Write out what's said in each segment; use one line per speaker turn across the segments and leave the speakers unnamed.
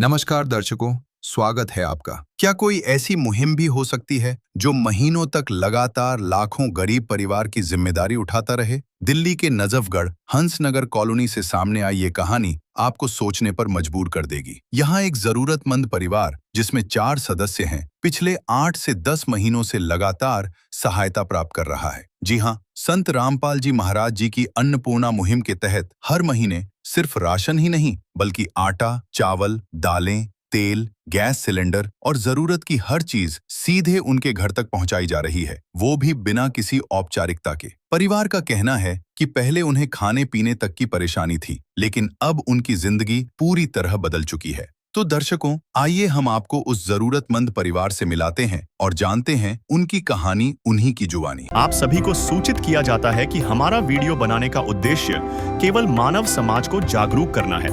नमस्कार दर्शकों, स्वागत है आपका। क्या कोई ऐसी मुहिम भी हो सकती है जो महीनों तक लगातार लाखों गरीब परिवार की जिम्मेदारी उठाता रहे? दिल्ली के नजफगढ़ हंसनगर कॉलोनी से सामने आई ये कहानी आपको सोचने पर मजबूर कर देगी। यहाँ एक जरूरतमंद परिवार जिसमें 4 सदस्य हैं, पिछले 8 से 10 महीनों से लगातार सहायता प्राप्त कर रहा है। जी हाँ, संत रामपाल जी महाराज जी की अन्नपूर्णा मुहिम के तहत हर महीने सिर्फ राशन ही नहीं बल्कि आटा, चावल, दालें, तेल, गैस सिलेंडर और जरूरत की हर चीज सीधे उनके घर तक पहुंचाई जा रही है, वो भी बिना किसी औपचारिकता के। परिवार का कहना है कि पहले उन्हें खाने पीने तक की परेशानी थी, लेकिन अब उनकी जिंदगी पूरी तरह बदल चुकी है। तो दर्शकों, आइए हम आपको उस जरूरतमंद परिवार से मिलाते हैं और जानते हैं उनकी कहानी, उन्हीं की जुबानी।
आप सभी को सूचित किया जाता है कि हमारा वीडियो बनाने का उद्देश्य केवल मानव समाज को जागरूक करना है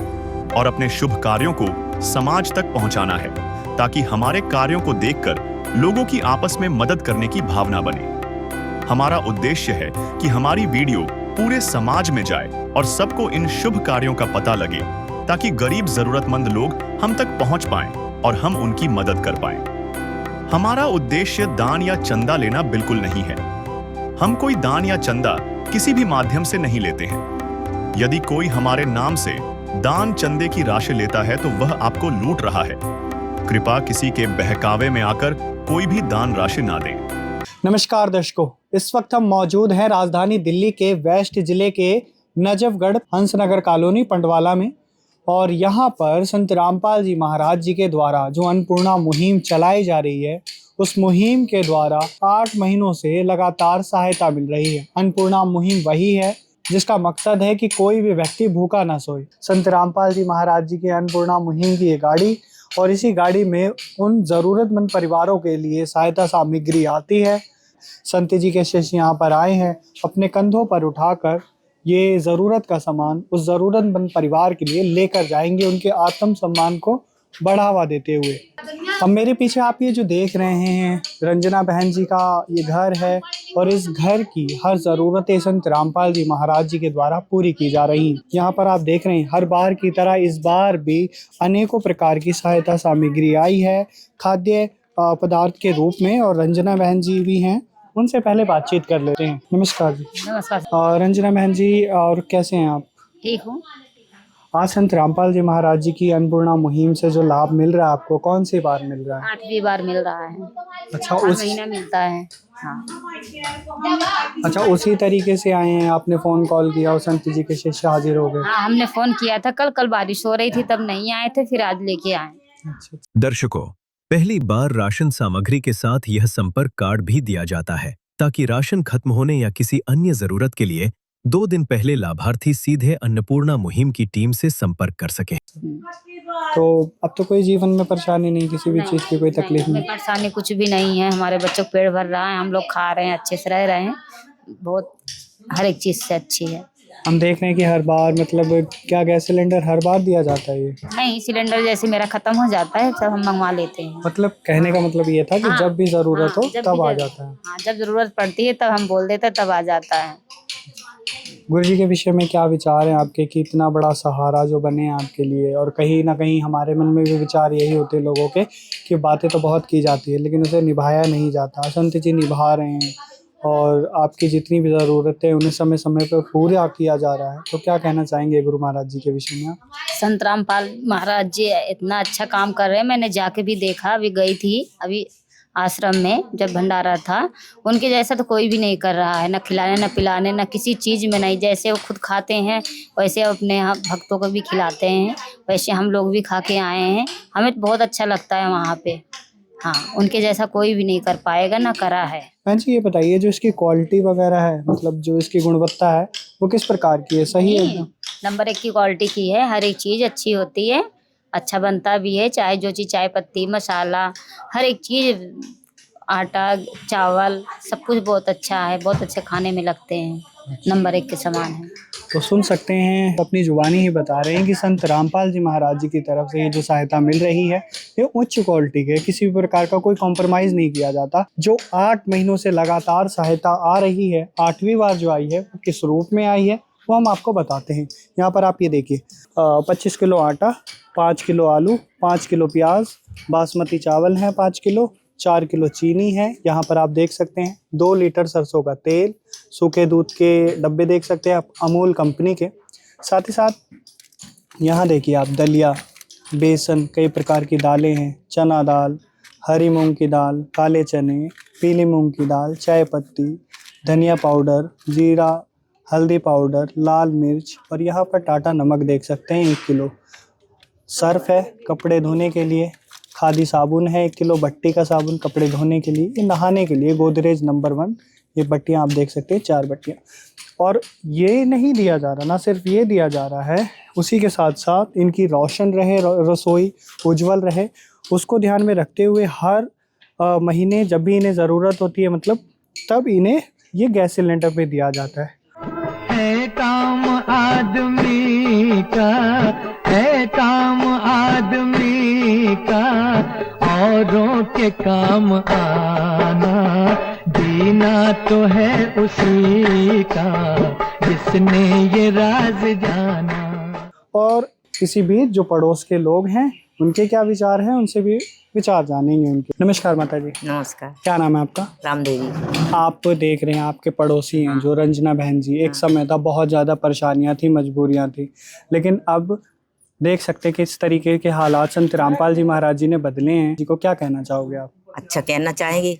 और अपने शुभ कार्यों को समाज तक पहुंचाना है, ताकि हमारे कार्यों को देखकर लोगों की आपस में मदद करने की भावना बने। हमारा उद्देश्य है कि हमारी वीडियो पूरे समाज में जाए और सबको इन शुभ कार्यों का पता लगे, ताकि गरीब जरूरतमंद लोग हम तक पहुंच पाएं और हम उनकी मदद कर पाएं। हमारा उद्देश्य दान या चंदा लेना बिल्कुल नहीं है। हम कोई दान या चंदा किसी भी माध्यम से नहीं लेते हैं। यदि कोई हमारे नाम से दान चंदे की राशि लेता है तो वह आपको लूट रहा है। कृपया किसी के बहकावे में आकर कोई भी दान राशि ना दें।
नमस्कार दर्शकों, इस वक्त हम मौजूद हैं राजधानी दिल्ली के वेस्ट जिले के नजफगढ़ हंसनगर कॉलोनी पंडवाला में। और यहाँ पर संत रामपाल जी महाराज जी के द्वारा जो अन्नपूर्णा मुहिम चलाई जा रही है, उस मुहिम के द्वारा 8 महीनों से लगातार सहायता मिल रही है। अन्नपूर्णा मुहिम वही है जिसका मकसद है कि कोई भी व्यक्ति भूखा ना सोए। संत रामपाल जी महाराज जी की अन्नपूर्णा मुहिम की ये गाड़ी, और इसी गाड़ी में उन ज़रूरतमंद परिवारों के लिए सहायता सामग्री आती है। संत जी के शिष्य यहाँ पर आए हैं, अपने कंधों पर उठाकर ये ज़रूरत का सामान उस ज़रूरतमंद परिवार के लिए लेकर जाएंगे, उनके आत्म सम्मान को बढ़ावा देते हुए। अब मेरे पीछे आप ये जो देख रहे हैं, रंजना बहन जी का ये घर है, और इस घर की हर ज़रूरतें संत रामपाल जी महाराज जी के द्वारा पूरी की जा रही हैं। यहाँ पर आप देख रहे हैं, हर बार की तरह इस बार भी अनेकों प्रकार की सहायता सामग्री आई है खाद्य पदार्थ के रूप में। और रंजना बहन जी भी हैं, उनसे पहले बातचीत कर लेते हैं। नमस्कार जी।
नमस्कार।
रंजना बहन जी, और कैसे हैं आप?
ठीक हूँ।
आज संत रामपाल जी महाराज जी की अन्नपूर्णा मुहिम से जो लाभ मिल रहा है आपको, कौन सी बार मिल रहा है?
8वीं बार मिल रहा है।
अच्छा,
हर
उस
महीना मिलता है। हाँ।
अच्छा, उसी तरीके से आए हैं, आपने फोन कॉल किया और संत जी के शिष्य हाजिर हो गए?
हाँ, हमने फोन किया था। कल बारिश हो रही थी तब नहीं आए थे, फिर आज लेके आए।
अच्छा।
दर्शकों, पहली बार राशन सामग्री के साथ यह संपर्क कार्ड भी दिया जाता है, ताकि राशन खत्म होने या किसी अन्य जरूरत के लिए 2 दिन पहले लाभार्थी सीधे अन्नपूर्णा मुहिम की टीम से संपर्क कर सके।
तो अब तो कोई जीवन में परेशानी नहीं, किसी भी चीज की कोई तकलीफ नहीं?
परेशानी कुछ भी नहीं है। हमारे बच्चों को पेट भर रहा है, हम लोग खा रहे हैं, अच्छे से रह रहे हैं। बहुत हर एक चीज से अच्छी है।
हम देख रहे हैं कि हर बार, मतलब क्या गैस सिलेंडर हर बार दिया जाता है? ये
नहीं, सिलेंडर जैसे मेरा खत्म हो जाता है तब हम मंगवा लेते हैं।
मतलब कहने का मतलब ये था कि
हाँ,
जब भी जरूरत हो
जब
तब
भी
आ जाता है।
हाँ, जब जरूरत पड़ती है तब हम बोल देते हैं, तब आ जाता है।
गुरु जी के विषय में क्या विचार हैं आपके कि इतना बड़ा सहारा जो बने हैं आपके लिए? और कहीं ना कहीं हमारे मन में भी विचार यही होते हैं लोगों के कि बातें तो बहुत की जाती है लेकिन उसे निभाया नहीं जाता। संत जी निभा रहे हैं और आपकी जितनी भी ज़रूरतें उन्हें समय समय पर पूरा किया जा रहा है। तो क्या कहना चाहेंगे गुरु महाराज जी के विषय में आप?
संत रामपाल महाराज जी इतना अच्छा काम कर रहे हैं। मैंने जाके भी देखा, अभी गई थी अभी आश्रम में जब भंडारा था। उनके जैसा तो कोई भी नहीं कर रहा है, न खिलाने न पिलाने न किसी चीज़ में नहीं। जैसे वो खुद खाते हैं वैसे अपने भक्तों को भी खिलाते हैं, वैसे हम लोग भी खा के आए हैं। हमें तो बहुत अच्छा लगता है वहाँ पे। हाँ, उनके जैसा कोई भी नहीं कर पाएगा, ना करा है।
बहन जी, ये बताइए जो इसकी क्वालिटी वगैरह है, मतलब जो इसकी गुणवत्ता है वो किस प्रकार की है? सही है एकदम?
नंबर 1 की क्वालिटी की है। हर एक चीज़ अच्छी होती है, अच्छा बनता भी है। चाहे जो चीज़, चाय पत्ती, मसाला, हर एक चीज़, आटा, चावल, सब कुछ बहुत अच्छा है। बहुत अच्छे खाने में लगते हैं, नंबर 1 के समान है।
तो सुन सकते हैं, अपनी जुबानी ही बता रहे हैं कि संत रामपाल जी महाराज जी की तरफ से ये जो सहायता मिल रही है ये उच्च क्वालिटी की है, किसी भी प्रकार का कोई कॉम्प्रोमाइज़ नहीं किया जाता। जो 8 महीनों से लगातार सहायता आ रही है, 8वीं बार जो आई है वो किस रूप में आई है वो हम आपको बताते हैं। यहाँ पर आप ये देखिए, 25 किलो आटा, 5 किलो आलू, 5 किलो प्याज, बासमती चावल हैं 5 किलो, 4 किलो चीनी है। यहाँ पर आप देख सकते हैं 2 लीटर सरसों का तेल, सूखे दूध के डब्बे देख सकते हैं आप अमूल कंपनी के। साथ ही साथ यहाँ देखिए आप दलिया, बेसन, कई प्रकार की दालें हैं, चना दाल, हरी मूंग की दाल, काले चने, पीली मूंग की दाल, चाय पत्ती, धनिया पाउडर, जीरा, हल्दी पाउडर, लाल मिर्च और यहाँ पर टाटा नमक देख सकते हैं 1 किलो। सर्फ है कपड़े धोने के लिए, खादी साबुन है 1 किलो, भट्टी का साबुन कपड़े धोने के लिए, ये नहाने के लिए गोदरेज नंबर 1, ये भट्टियाँ आप देख सकते हैं 4 भट्टियाँ। और ये नहीं दिया जा रहा, ना सिर्फ ये दिया जा रहा है, उसी के साथ साथ इनकी रोशन रहे, रसोई उज्जवल रहे, उसको ध्यान में रखते हुए हर महीने जब भी इन्हें ज़रूरत होती है, मतलब तब इन्हें ये गैस सिलेंडर पे दिया जाता है
काम आदमी का, है काम आदमी का, औरों के काम आना, जीना तो है उसी का जिसने ये राज जाना।
और इसी बीच जो पड़ोस के लोग हैं उनके क्या विचार हैं, उनसे भी विचार जानेंगे उनके। नमस्कार माता जी।
नमस्कार।
क्या नाम है आपका?
रामदेवी।
आप देख रहे हैं आपके पड़ोसी हैं जो रंजना बहन जी, एक समय था बहुत ज़्यादा परेशानियां थी, मजबूरियां थी, लेकिन अब देख सकते हैं कि इस तरीके के हालात संत रामपाल जी महाराज जी ने बदले हैं। जी को क्या कहना चाहोगे आप?
अच्छा कहना चाहेंगे,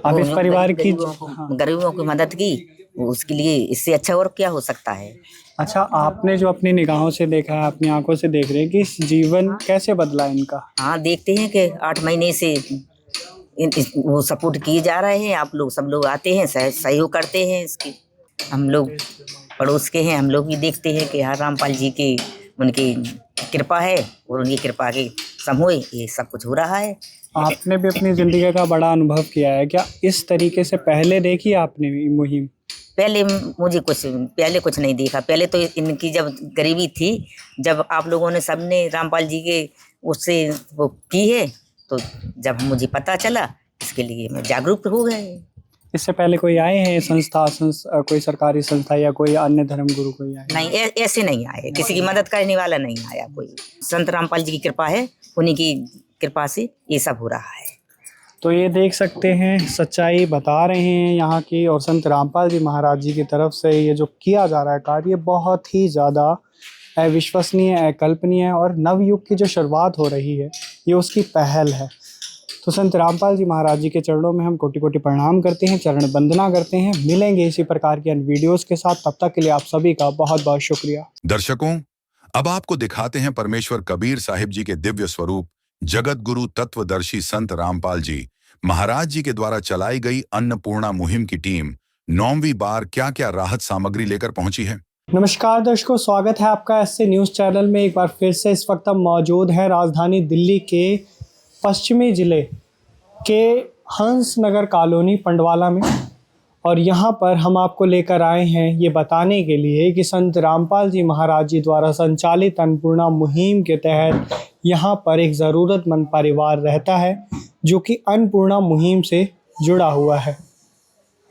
आप इस परिवार की
गरीबों की मदद की, उसके लिए इससे अच्छा और क्या हो सकता है।
अच्छा, आपने जो अपनी निगाहों से देखा है, अपनी आंखों से देख रहे हैं कि इस जीवन कैसे बदला इनका?
हाँ, देखते हैं कि 8 महीने से वो सपोर्ट किए जा रहे हैं। आप लोग सब लोग आते हैं, सहयोग करते हैं इसकी। हम लोग पड़ोस के हैं, हम लोग भी देखते हैं कि हाँ रामपाल जी की उनकी कृपा है और उनकी कृपा के समूह ये सब कुछ हो रहा है।
आपने भी अपनी जिंदगी का बड़ा अनुभव किया है क्या? इस तरीके से पहले देखी आपने ये मुहिम?
पहले मुझे पहले कुछ नहीं देखा। पहले तो इनकी जब गरीबी थी, जब आप लोगों ने सबने रामपाल जी के उससे वो की है, तो जब मुझे पता चला, इसके लिए मैं जागरूक हो गए।
इससे पहले कोई आए हैं कोई सरकारी संस्था या कोई अन्य धर्म गुरु कोई आए?
नहीं, ऐसे नहीं आए, किसी की मदद करने वाला नहीं आया कोई। संत रामपाल जी की कृपा है, उन्हीं की कृपा से ये सब हो रहा है।
तो ये देख सकते हैं, सच्चाई बता रहे हैं यहाँ की, और संत रामपाल जी महाराज जी की तरफ से ये जो किया जा रहा है कार्य बहुत ही ज़्यादा अविश्वसनीय, अकल्पनीय और नवयुग की जो शुरुआत हो रही है, ये उसकी पहल है। तो संत रामपाल जी महाराज जी के चरणों में हम कोटि कोटि प्रणाम करते हैं, चरण वंदना करते हैं। मिलेंगे इसी प्रकार के वीडियोस के साथ, तब तक के लिए आप सभी का बहुत बहुत शुक्रिया।
दर्शकों, अब आपको दिखाते हैं परमेश्वर कबीर साहिब जी के दिव्य स्वरूप जगत गुरु तत्वदर्शी संत रामपाल जी महाराज जी के द्वारा चलाई गई अन्नपूर्णा मुहिम की टीम 9वीं बार क्या क्या राहत सामग्री लेकर पहुंची है।
नमस्कार दर्शकों, स्वागत है आपका एससे न्यूज़ चैनल में। एक बार फिर से इस वक्त हम मौजूद हैं राजधानी दिल्ली के पश्चिमी जिले के हंस नगर कॉलोनी पंडवाला में, और यहाँ पर हम आपको लेकर आए हैं ये बताने के लिए कि संत रामपाल जी महाराज जी द्वारा संचालित अन्नपूर्णा मुहिम के तहत यहाँ पर एक ज़रूरतमंद परिवार रहता है जो कि अन्नपूर्णा मुहिम से जुड़ा हुआ है।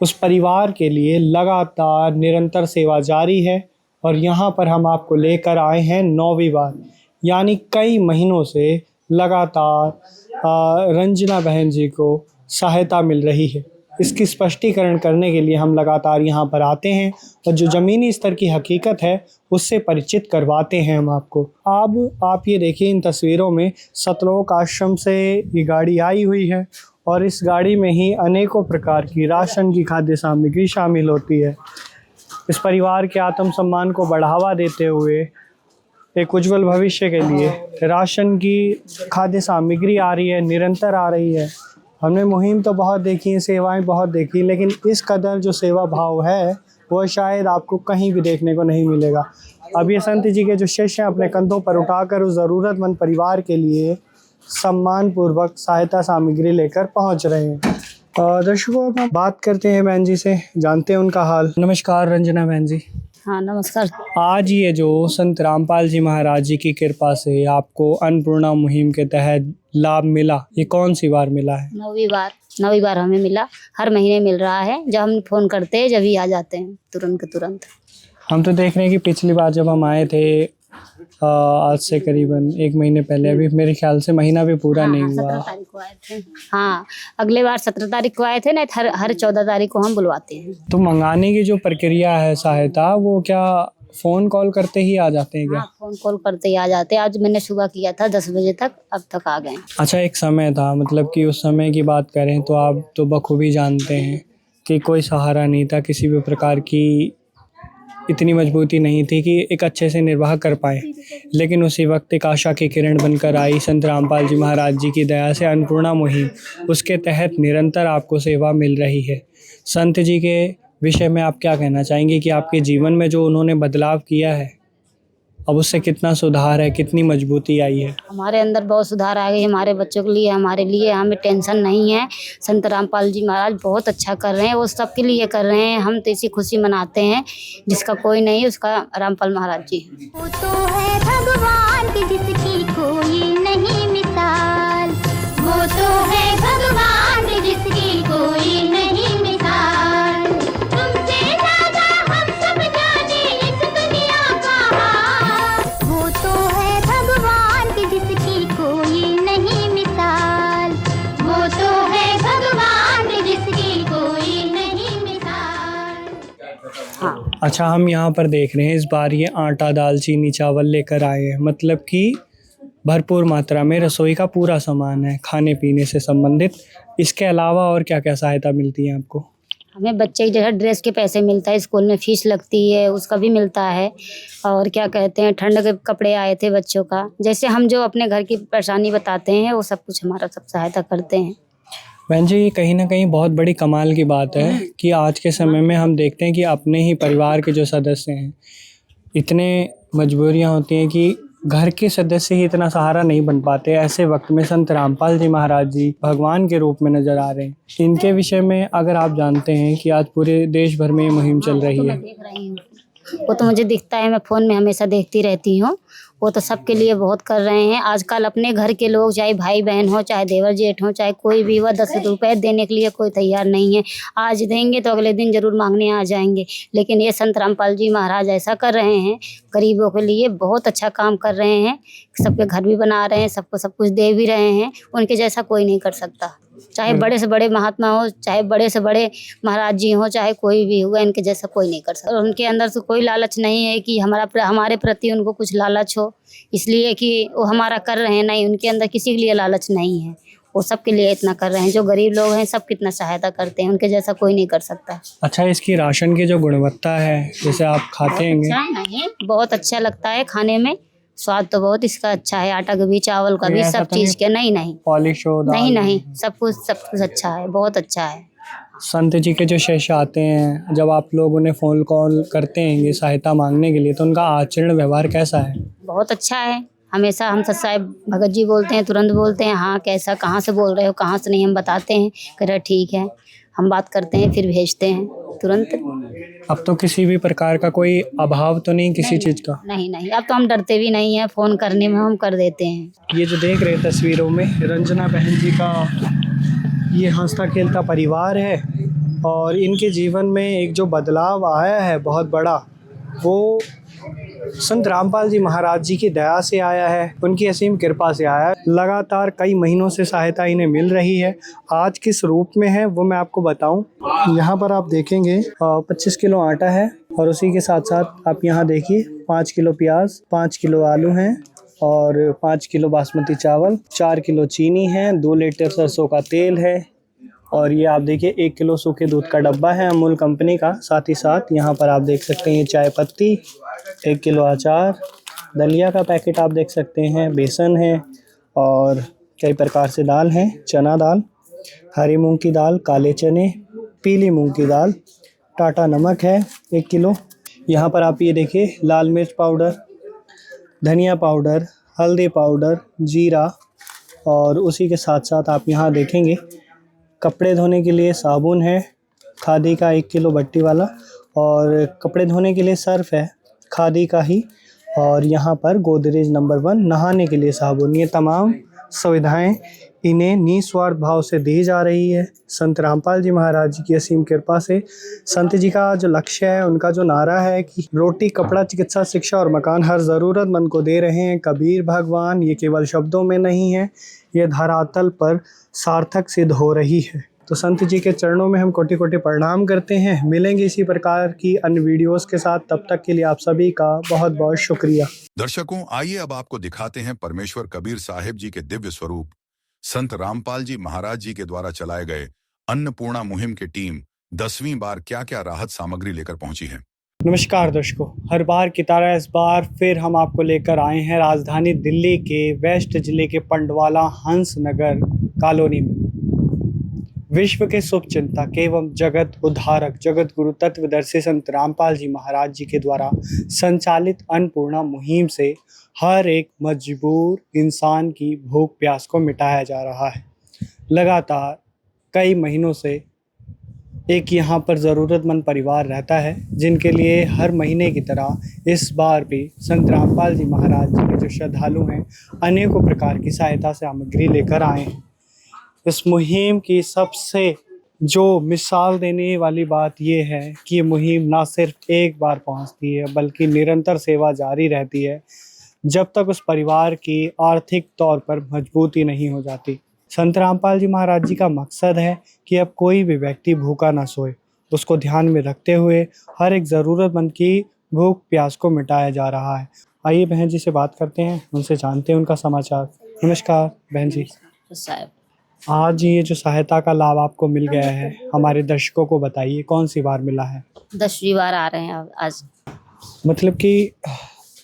उस परिवार के लिए लगातार निरंतर सेवा जारी है, और यहाँ पर हम आपको लेकर आए हैं 9वीं बार, यानी कई महीनों से लगातार रंजना बहन जी को सहायता मिल रही है। इसकी स्पष्टीकरण करने के लिए हम लगातार यहाँ पर आते हैं और जो ज़मीनी स्तर की हकीकत है उससे परिचित करवाते हैं हम आपको। अब आप ये देखिए, इन तस्वीरों में सतलोक आश्रम से ये गाड़ी आई हुई है, और इस गाड़ी में ही अनेकों प्रकार की राशन की खाद्य सामग्री शामिल होती है। इस परिवार के आत्मसम्मान को बढ़ावा देते हुए एक उज्जवल भविष्य के लिए राशन की खाद्य सामग्री आ रही है, निरंतर आ रही है। हमने मुहिम तो बहुत देखी है, सेवाएं बहुत देखी, लेकिन इस कदर जो सेवा भाव है वो शायद आपको कहीं भी देखने को नहीं मिलेगा। अब ये संत जी के जो शिष्य हैं अपने कंधों पर उठाकर उस ज़रूरतमंद परिवार के लिए सम्मानपूर्वक सहायता सामग्री लेकर पहुंच रहे हैं। दर्शकों, अब हम बात करते हैं बहन जी से, जानते हैं उनका हाल। नमस्कार रंजना बहन जी।
हाँ नमस्कार।
आज ये जो संत रामपाल जी महाराज जी की कृपा से आपको अन्नपूर्णा मुहिम के तहत लाभ मिला, ये कौन सी बार मिला है?
9वीं बार हमें मिला। हर महीने मिल रहा है, जब हम फ़ोन करते हैं जब ही आ जाते हैं तुरंत के तुरंत।
हम तो देख रहे हैं कि पिछली बार जब हम आए थे आज से करीबन 1 महीने पहले, अभी मेरे ख्याल से महीना भी पूरा नहीं हुआ।
17 तारीख को आए थे। हाँ, अगले बार 17 तारीख को आए थे ना, हर 14 तारीख को हम बुलवाते हैं।
तो मंगाने की जो प्रक्रिया है सहायता, वो क्या फ़ोन कॉल करते ही आ जाते हैं क्या?
हाँ, फोन कॉल करते ही आ जाते हैं। आज मैंने सुबह किया था 10 बजे तक, अब तक आ गए।
अच्छा, एक समय था, मतलब कि उस समय की बात करें तो आप तो बखूबी जानते हैं कि कोई सहारा नहीं था, किसी भी प्रकार की इतनी मजबूती नहीं थी कि एक अच्छे से निर्वाह कर पाए। लेकिन उसी वक्त एक आशा की किरण बनकर आई संत रामपाल जी महाराज जी की दया से अन्नपूर्णा मुहिम, उसके तहत निरंतर आपको सेवा मिल रही है। संत जी के विषय में आप क्या कहना चाहेंगे कि आपके जीवन में जो उन्होंने बदलाव किया है, अब उससे कितना सुधार है, कितनी मजबूती आई है?
हमारे अंदर बहुत सुधार आ गई, हमारे बच्चों के लिए, हमारे लिए, हमें टेंशन नहीं है। संत रामपाल जी महाराज बहुत अच्छा कर रहे हैं, वो सबके लिए कर रहे हैं। हम तो इसी खुशी मनाते हैं, जिसका कोई नहीं उसका रामपाल महाराज जी।
वो तो है भगवान की जिसकी कोई नहीं मिसाल, वो तो है भगवान की जिसकी कोई नहीं मिसाल। तुमसे ज्यादा हम सब जाने इस दुनिया का हाल, वो तो है भगवान की जिसकी कोई नहीं मिसाल, वो तो है भगवान की जिसकी कोई नहीं मिसाल।
हाँ,
अच्छा, हम यहाँ पर देख रहे हैं इस बार ये आटा, दाल, चीनी, चावल लेकर आए हैं, मतलब कि भरपूर मात्रा में रसोई का पूरा सामान है, खाने पीने से संबंधित। इसके अलावा और क्या क्या सहायता मिलती है आपको?
हमें बच्चे की जैसे ड्रेस के पैसे मिलता है, स्कूल में फीस लगती है उसका भी मिलता है, और क्या कहते हैं ठंड के कपड़े आए थे बच्चों का, जैसे हम जो अपने घर की परेशानी बताते हैं वो सब कुछ हमारा सब सहायता करते हैं।
बहन जी, कहीं ना कहीं बहुत बड़ी कमाल की बात है कि आज के समय में हम देखते हैं कि अपने ही परिवार के जो सदस्य हैं, इतने मजबूरियां होती हैं कि घर के सदस्य ही इतना सहारा नहीं बन पाते। ऐसे वक्त में संत रामपाल जी महाराज जी भगवान के रूप में नजर आ रहे हैं। इनके विषय में अगर आप जानते हैं कि आज पूरे देश भर में ये मुहिम चल रही है।
देख रही हूँ, वो तो मुझे दिखता है, मैं फ़ोन में हमेशा देखती रहती हूँ। वो तो सबके लिए बहुत कर रहे हैं। आजकल अपने घर के लोग, चाहे भाई बहन हो, चाहे देवर जेठ हो, चाहे कोई भी हो, 10 रुपए देने के लिए कोई तैयार नहीं है। आज देंगे तो अगले दिन ज़रूर मांगने आ जाएंगे। लेकिन ये संत रामपाल जी महाराज ऐसा कर रहे हैं, गरीबों के लिए बहुत अच्छा काम कर रहे हैं। सबके घर भी बना रहे हैं, सबको सब कुछ दे भी रहे हैं। उनके जैसा कोई नहीं कर सकता, चाहे बड़े से बड़े महात्मा हो, चाहे बड़े से बड़े महाराज जी हो, चाहे कोई भी हुआ, इनके जैसा कोई नहीं कर सकता। और उनके अंदर से कोई लालच नहीं है कि हमारे प्रति उनको कुछ लालच हो, इसलिए कि वो हमारा कर रहे हैं, नहीं, उनके अंदर किसी के लिए लालच नहीं है। वो सबके लिए इतना कर रहे हैं, जो गरीब लोग हैं सब कितना सहायता करते हैं, उनके जैसा कोई नहीं कर सकता।
अच्छा, इसकी राशन की जो गुणवत्ता है, जैसे आप खाते हैं,
नहीं, बहुत अच्छा लगता है खाने में, स्वाद तो बहुत इसका अच्छा है। आटा का भी, चावल का भी,
ऐसा
सब
तो
चीज़ के नहीं
पॉलिश हो,
नहीं, सब कुछ अच्छा है, बहुत अच्छा है।
संत जी के जो शिष्य आते हैं, जब आप लोग उन्हें फ़ोन कॉल करते हैं ये सहायता मांगने के लिए, तो उनका आचरण व्यवहार कैसा है?
बहुत अच्छा है। हमेशा हम साहब भगत जी बोलते हैं, तुरंत बोलते हैं, हाँ कैसा, कहाँ से बोल रहे हो, कहाँ से नहीं, हम बताते हैं, कह रहे ठीक है, हम बात करते हैं, फिर भेजते हैं तुरंत।
अब तो किसी भी प्रकार का कोई अभाव तो नहीं किसी चीज़ का?
नहीं, अब तो हम डरते भी नहीं हैं, फ़ोन करने में हम कर देते हैं।
ये जो देख रहे तस्वीरों में रंजना बहन जी का ये हंसता खेलता परिवार है, और इनके जीवन में एक जो बदलाव आया है बहुत बड़ा, वो संत रामपाल जी महाराज जी की दया से आया है, उनकी असीम कृपा से आया है। लगातार कई महीनों से सहायता इन्हें मिल रही है। आज किस रूप में है वो मैं आपको बताऊं। यहाँ पर आप देखेंगे 25 किलो आटा है, और उसी के साथ साथ आप यहाँ देखिए 5 किलो प्याज, 5 किलो आलू हैं, और 5 किलो बासमती चावल, 4 किलो चीनी है, 2 लीटर सरसों का तेल है, और ये आप देखिए 1 किलो सूखे दूध का डब्बा है अमूल कंपनी का। साथ ही साथ यहाँ पर आप देख सकते हैं ये चाय पत्ती, 1 किलो अचार, दलिया का पैकेट आप देख सकते हैं, बेसन है, और कई प्रकार से दाल हैं, चना दाल, हरी मूंग की दाल, काले चने, पीली मूंग की दाल, टाटा नमक है 1 किलो। यहाँ पर आप ये देखिए लाल मिर्च पाउडर, धनिया पाउडर, हल्दी पाउडर, जीरा, और उसी के साथ साथ आप यहाँ देखेंगे कपड़े धोने के लिए साबुन है, खादी का 1 किलो भट्टी वाला, और कपड़े धोने के लिए सर्फ है खादी का ही, और यहाँ पर गोदरेज नंबर 1 नहाने के लिए साबुन। ये तमाम सुविधाएं इन्हें निस्वार्थ भाव से दी जा रही है। संत रामपाल जी महाराज जी की असीम कृपा से संत जी का जो लक्ष्य है, उनका जो नारा है कि रोटी, कपड़ा, चिकित्सा, शिक्षा और मकान हर ज़रूरतमंद को दे रहे हैं कबीर भगवान, ये केवल शब्दों में नहीं है, ये धरातल पर सार्थक सिद्ध हो रही है। तो संत जी के चरणों में हम कोटि कोटि प्रणाम करते हैं। मिलेंगे इसी प्रकार की अन्य वीडियोस के साथ, तब तक के लिए आप सभी का बहुत बहुत शुक्रिया।
दर्शकों, आइए अब आपको दिखाते हैं परमेश्वर कबीर साहिब जी के दिव्य स्वरूप। संत रामपाल जी महाराज जी के द्वारा चलाए गए अन्नपूर्णा मुहिम की टीम 10वीं बार क्या क्या राहत सामग्री लेकर पहुंची है।
नमस्कार दर्शकों, हर बार की तरह इस बार फिर हम आपको लेकर आए हैं राजधानी दिल्ली के वेस्ट जिले के पंडवाला हंस नगर कॉलोनी में विश्व के शुभ चिंतक एवं जगत उद्धारक जगत गुरु तत्वदर्शी संत रामपाल जी महाराज जी के द्वारा संचालित अन्नपूर्णा मुहिम से हर एक मजबूर इंसान की भूख प्यास को मिटाया जा रहा है। लगातार कई महीनों से एक यहाँ पर ज़रूरतमंद परिवार रहता है, जिनके लिए हर महीने की तरह इस बार भी संत रामपाल जी महाराज जी के जो श्रद्धालु हैं अनेकों प्रकार की सहायता सामग्री लेकर आए हैं। इस मुहिम की सबसे जो मिसाल देने वाली बात ये है कि ये मुहिम ना सिर्फ एक बार पहुंचती है, बल्कि निरंतर सेवा जारी रहती है जब तक उस परिवार की आर्थिक तौर पर मजबूती नहीं हो जाती। संत रामपाल जी महाराज जी का मकसद है कि अब कोई भी व्यक्ति भूखा ना सोए। उसको ध्यान में रखते हुए हर एक ज़रूरतमंद की भूख प्यास को मिटाया जा रहा है। आइए बहन जी से बात करते हैं, उनसे जानते हैं उनका समाचार। नमस्कार बहन जी।
साहब
आज ये जो सहायता का लाभ आपको मिल गया है, हमारे दर्शकों को बताइए कौन सी बार मिला है।
10वीं बार आ रहे हैं आज।
मतलब कि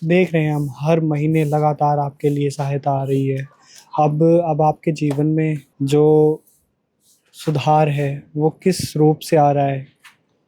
देख रहे हैं हम हर महीने लगातार आपके लिए सहायता आ रही है। अब आपके जीवन में जो सुधार है वो किस रूप से आ रहा है,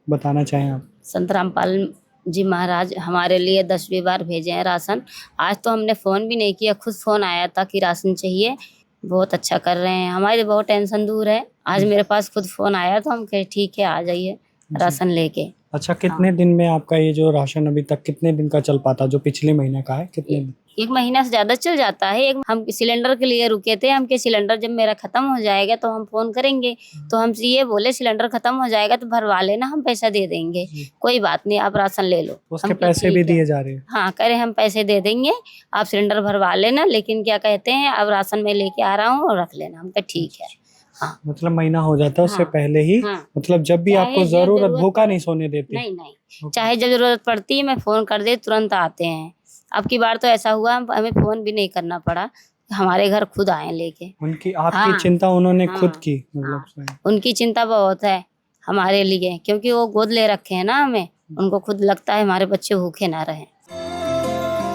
बताना चाहें आप।
संत रामपाल जी महाराज हमारे लिए 10वीं बार भेजे हैं राशन। आज तो हमने फ़ोन भी नहीं किया, खुद फ़ोन आया था कि राशन चाहिए। बहुत अच्छा कर रहे हैं, हमारी बहुत टेंशन दूर है। आज मेरे पास खुद फ़ोन आया तो हम कहे ठीक है आ जाइए राशन लेके।
अच्छा, कितने दिन में आपका ये जो राशन अभी तक कितने दिन का चल पाता, जो पिछले महीने का है, कितने दिन?
1 महीना से ज़्यादा चल जाता है। हम सिलेंडर के लिए रुके थे, हम के सिलेंडर जब मेरा ख़त्म हो जाएगा तो हम फ़ोन करेंगे। तो हमसे ये बोले सिलेंडर ख़त्म हो जाएगा तो भरवा लेना, हम पैसा दे देंगे, कोई बात नहीं, आप राशन ले लो।
उसके पैसे भी दिए जा रहे हैं?
हाँ, कह रहे हम पैसे दे देंगे, आप सिलेंडर भरवा लेना, लेकिन क्या कहते हैं अब राशन में लेके आ रहा हूँ और रख लेना। हम कहा ठीक है। हाँ,
मतलब महीना हो जाता है उससे
हाँ,
पहले ही।
हाँ,
मतलब जब भी
चाहे
आपको
जब
जरूरत,
जरूरत
भूखा नहीं सोने देते?
नहीं, चाहे जब जरूरत पड़ती है मैं फ़ोन कर दे तुरंत आते हैं। अब की बार तो ऐसा हुआ हमें फ़ोन भी नहीं करना पड़ा, हमारे घर खुद आए लेके।
उनकी आपकी
हाँ,
चिंता उन्होंने
हाँ,
खुद की, मतलब
उनकी चिंता बहुत है हमारे लिए, क्योंकि वो गोद ले रखे हैं ना हमें। उनको खुद लगता है हमारे बच्चे भूखे ना रहें।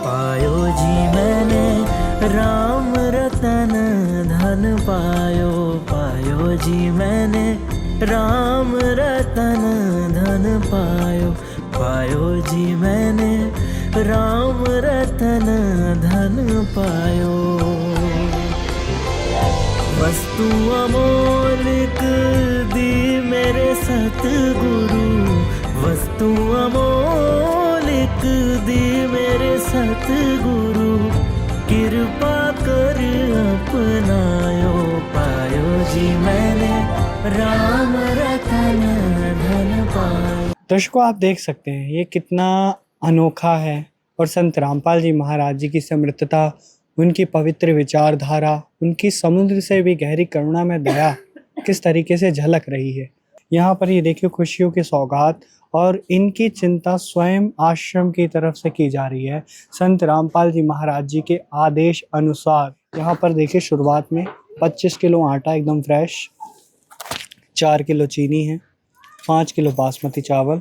पायो जी मैंने राम रतन धन पायो, पायो जी मैंने राम रतन धन पायो, पायो जी मैंने राम रतन धन पायो। वस्तु अमोलिक दी मेरे सतगुरु, वस्तु अमोलिक दी मेरे सतगुरु, कृपा कर अपनायो, पायो जी मैंने राम रतन धन पायो।
दर्शकों, आप देख सकते हैं ये कितना अनोखा है और संत रामपाल जी महाराज जी की समृद्धता, उनकी पवित्र विचारधारा, उनकी समुद्र से भी गहरी करुणा में दया किस तरीके से झलक रही है। यहाँ पर ये देखिए खुशियों की सौगात और इनकी चिंता स्वयं आश्रम की तरफ से की जा रही है संत रामपाल जी महाराज जी के आदेश अनुसार। यहाँ पर देखिए शुरुआत में 25 किलो आटा एकदम फ्रेश, 4 किलो चीनी है, 5 किलो बासमती चावल,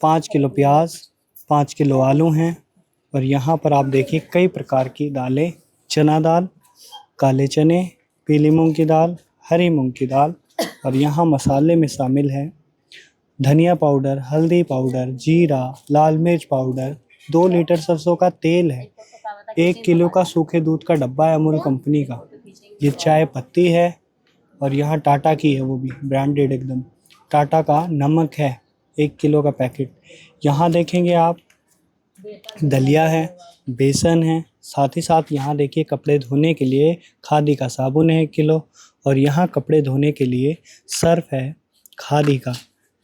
5 किलो प्याज, 5 किलो आलू हैं। और यहाँ पर आप देखिए कई प्रकार की दालें, चना दाल, काले चने, पीली मूंग की दाल, हरी मूंग की दाल। और यहाँ मसाले में शामिल है धनिया पाउडर, हल्दी पाउडर, जीरा, लाल मिर्च पाउडर, 2 लीटर सरसों का तेल है, 1 किलो का सूखे दूध का डब्बा है अमूल कंपनी का, ये चाय पत्ती है। और यहाँ टाटा की है, वो भी ब्रांडेड एकदम, टाटा का नमक है 1 किलो का पैकेट। यहाँ देखेंगे आप दलिया है, बेसन है, साथ ही साथ यहाँ देखिए कपड़े धोने के लिए खादी का साबुन है 1 किलो, और यहाँ कपड़े धोने के लिए सर्फ है खादी का।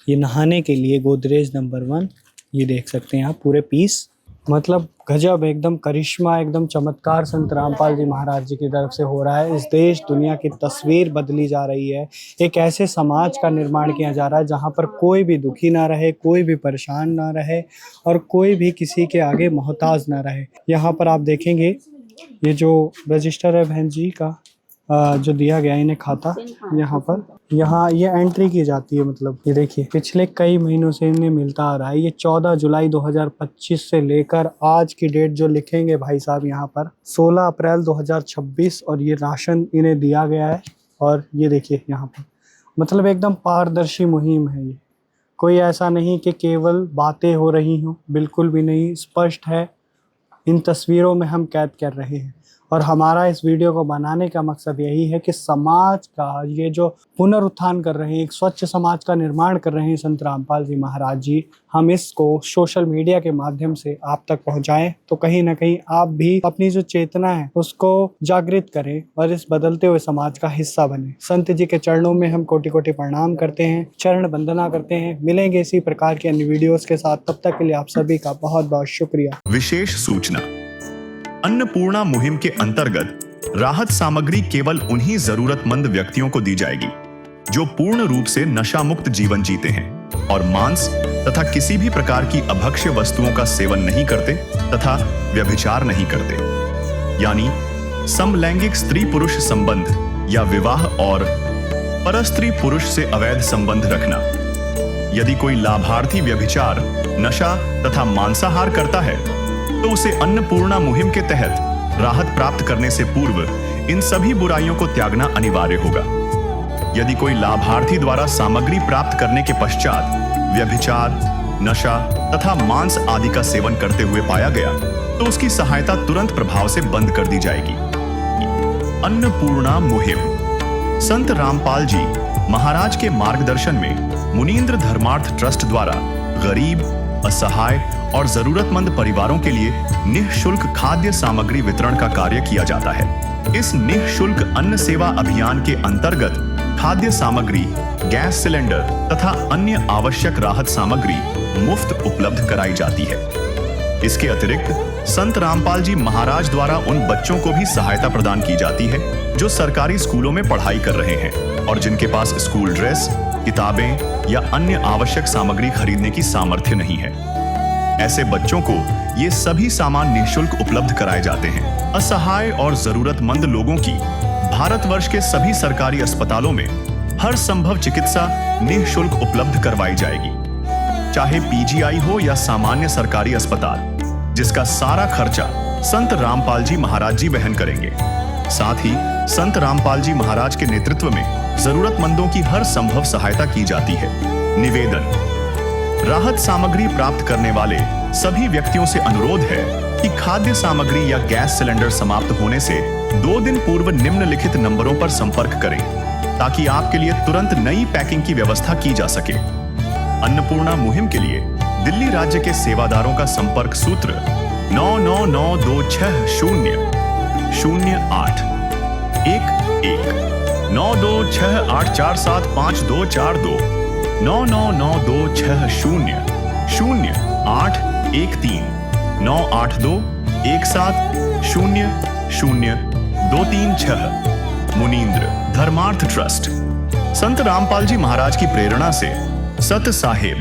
ये नहाने के लिए गोदरेज नंबर 1, ये देख सकते हैं आप पूरे पीस। मतलब गजब, एकदम करिश्मा, एकदम चमत्कार संत रामपाल जी महाराज जी की तरफ से हो रहा है। इस देश दुनिया की तस्वीर बदली जा रही है। एक ऐसे समाज का निर्माण किया जा रहा है जहाँ पर कोई भी दुखी ना रहे, कोई भी परेशान ना रहे और कोई भी किसी के आगे मोहताज ना रहे। यहाँ पर आप देखेंगे ये जो रजिस्टर है बहन जी का जो दिया गया इन्हें खाता, यहाँ ये एंट्री की जाती है। मतलब ये देखिए पिछले कई महीनों से इन्हें मिलता आ रहा है। ये 14 जुलाई 2025 से लेकर आज की डेट जो लिखेंगे भाई साहब यहाँ पर 16 अप्रैल 2026, और ये राशन इन्हें दिया गया है। और ये देखिए यहाँ पर मतलब एकदम पारदर्शी मुहिम है ये। कोई ऐसा नहीं कि केवल बातें हो रही हों, बिल्कुल भी नहीं, स्पष्ट है। इन तस्वीरों में हम कैद कर रहे हैं और हमारा इस वीडियो को बनाने का मकसद यही है कि समाज का ये जो पुनरुत्थान कर रहे हैं, एक स्वच्छ समाज का निर्माण कर रहे हैं संत रामपाल जी महाराज जी, हम इसको सोशल मीडिया के माध्यम से आप तक पहुंचाएं, तो कहीं ना कहीं आप भी अपनी जो चेतना है उसको जागृत करें और इस बदलते हुए समाज का हिस्सा बने। संत जी के चरणों में हम कोटि कोटि प्रणाम करते हैं, चरण वंदना करते हैं। मिलेंगे इसी प्रकार के अन्य वीडियोस के साथ, तब तक के लिए आप सभी का बहुत बहुत शुक्रिया।
विशेष सूचना, अन्नपूर्णा मुहिम के अंतर्गत राहत सामग्री केवल उन्हीं जरूरतमंद व्यक्तियों को दी जाएगी जो पूर्ण रूप से नशा मुक्त जीवन जीते हैं और मांस तथा किसी भी प्रकार की अभक्ष्य वस्तुओं का सेवन नहीं करते तथा व्यभिचार नहीं करते, यानी समलैंगिक स्त्री पुरुष संबंध या विवाह और परस्त्री पुरुष से अवैध संबंध रखना। यदि कोई लाभार्थी व्यभिचार, नशा तथा मांसाहार करता है तो उसे अन्नपूर्णा मुहिम के तहत राहत प्राप्त करने से पूर्व इन सभी बुराइयों को त्यागना अनिवार्य होगा। यदि कोई लाभार्थी द्वारा सामग्री प्राप्त करने के पश्चात व्यभिचार, नशा तथा मांस आदि का सेवन करते हुए पाया गया तो उसकी सहायता तुरंत प्रभाव से बंद कर दी जाएगी। अन्नपूर्णा मुहिम संत रामपाल जी महाराज के मार्गदर्शन में मुनींद्र धर्मार्थ ट्रस्ट द्वारा गरीब, असहाय और जरूरतमंद परिवारों के लिए निःशुल्क खाद्य सामग्री वितरण का कार्य किया जाता है। इस निःशुल्क अन्न सेवा अभियान के अंतर्गत खाद्य सामग्री, गैस सिलेंडर तथा अन्य आवश्यक राहत सामग्री मुफ्त उपलब्ध कराई जाती है। इसके अतिरिक्त संत रामपाल जी महाराज द्वारा उन बच्चों को भी सहायता प्रदान की जाती है जो सरकारी स्कूलों में पढ़ाई कर रहे हैं और जिनके पास स्कूल ड्रेस, किताबें या अन्य आवश्यक सामग्री खरीदने की सामर्थ्य नहीं है। ऐसे बच्चों को ये सभी सामान निःशुल्क उपलब्ध कराए जाते हैं। असहाय और जरूरतमंद लोगों की भारतवर्ष के सभी सरकारी अस्पतालों में हर संभव चिकित्सा निःशुल्क उपलब्ध करवाई जाएगी, चाहे पीजीआई हो या सामान्य सरकारी अस्पताल, जिसका सारा खर्चा संत रामपाल जी महाराज जी वहन करेंगे। साथ ही संत रामपाल जी महाराज के नेतृत्व में जरूरतमंदों की हर संभव सहायता की जाती है। निवेदन, राहत सामग्री प्राप्त करने वाले सभी व्यक्तियों से अनुरोध है कि खाद्य सामग्री या गैस सिलेंडर समाप्त होने से 2 दिन पूर्व निम्नलिखित नंबरों पर संपर्क करें ताकि आपके लिए तुरंत नई पैकिंग की व्यवस्था की जा सके। अन्नपूर्णा मुहिम के लिए दिल्ली राज्य के सेवादारों का संपर्क सूत्र 9992600811 9268475242 9992600813 98217000236। मुनींद्र धर्मार्थ ट्रस्ट संत रामपाल जी महाराज की प्रेरणा से सत साहिब